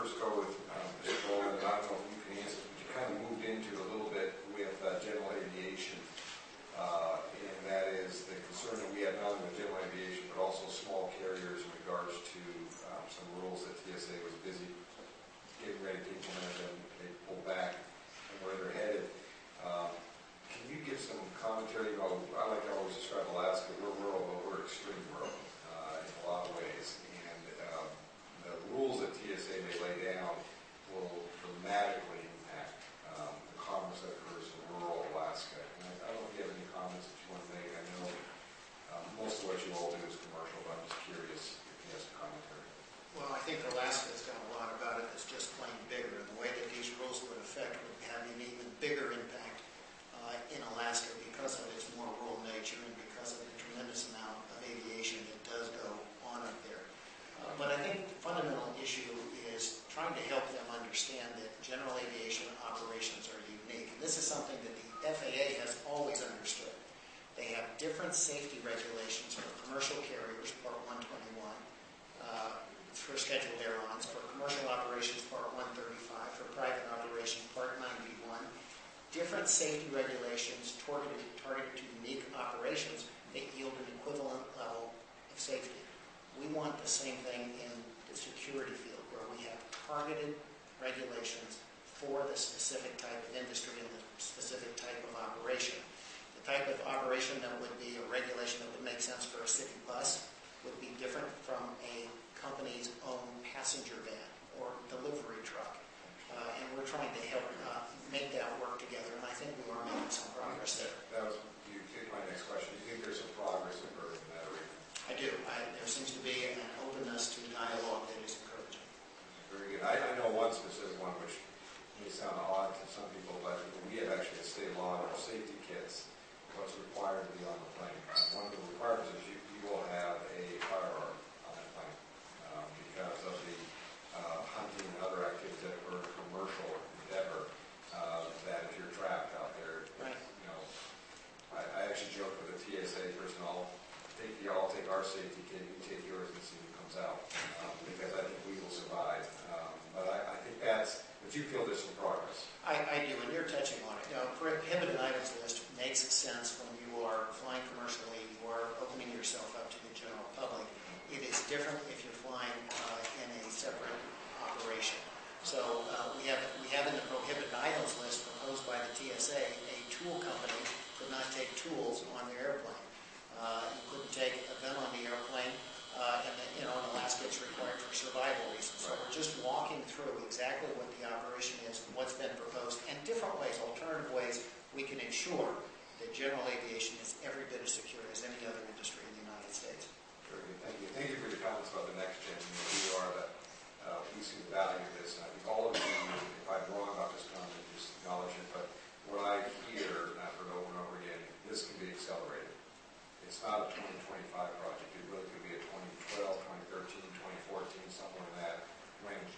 first go with Mr. Bolen, and I don't know if you can answer, but you kind of moved into a little bit with general aviation, and that is the concern that we have not only with general aviation, but also small carriers in regards to some rules that TSA was busy getting ready to implement, and they pulled back and where they're headed. Can you give some commentary about, I like to always describe Alaska, we're rural, but we're extreme rural in a lot of ways, and the rules that TSA may lay down will dramatically impact the commerce that occurs in rural Alaska. And I don't know if you have any comments that you want to make. I know most of what you all do is commercial, but I'm just curious if you have some commentary. Well, I think Alaska's got a lot about it that's just plain bigger. And the way that these rules would affect would have an even bigger impact in Alaska because of its more rural nature and because of the tremendous amount of aviation that does go on up there. But I think the fundamental issue is trying to help them understand that general aviation operations are unique. And this is something that the FAA has always understood. They have different safety regulations for commercial carriers, Part 121, for scheduled airlines, for commercial operations, Part 135, for private operations, Part 91. Different safety regulations targeted to unique operations that yield an equivalent level of safety. We want the same thing in the security field, where we have targeted regulations for the specific type of industry and the specific type of operation. The type of operation that would be a regulation that would make sense for a city bus would be different from a company's own passenger van or delivery truck. And we're trying to help make that work together, and I think we are making some progress there. You take my next question. Do you think there's some progress occurring in that arena? I do. There seems to be an openness to dialogue that is encouraging. Very good. I know one specific one which may sound odd to some people, but we have actually a state law in our safety kits what's required to be on the plane. One of the requirements is you will have a firearm on that plane because of the hunting and other activities that are a commercial endeavor. That if you're trapped out there, right. You know, I actually joke with the TSA personnel. I'll take our safety kit, you take yours and see who comes out, because I think we will survive. But I think but you feel there's some progress. I do, and you're touching on it. Prohibited items list makes sense when you are flying commercially, you are opening yourself up to the general public. It is different if you're flying in a separate operation. So we have in the prohibited items list proposed by the TSA, a tool company could not take tools on their airplane. You couldn't take a gun on the airplane, and in Alaska it's required for survival reasons. So we're just walking through exactly what the operation is, what's been proposed, and different ways, alternative ways, we can ensure that general aviation is every bit as secure as any other industry in the United States. Very good. Thank you. Thank you for your comments about the next gen. We are that we see the value of this. And I think all of you, if I'm wrong about this comment, just acknowledge it. But what I hear, and I've heard over and over again, this can be accelerated. It's not a 2025 project. It really could be a 2012, 2013, 2014, somewhere in that range.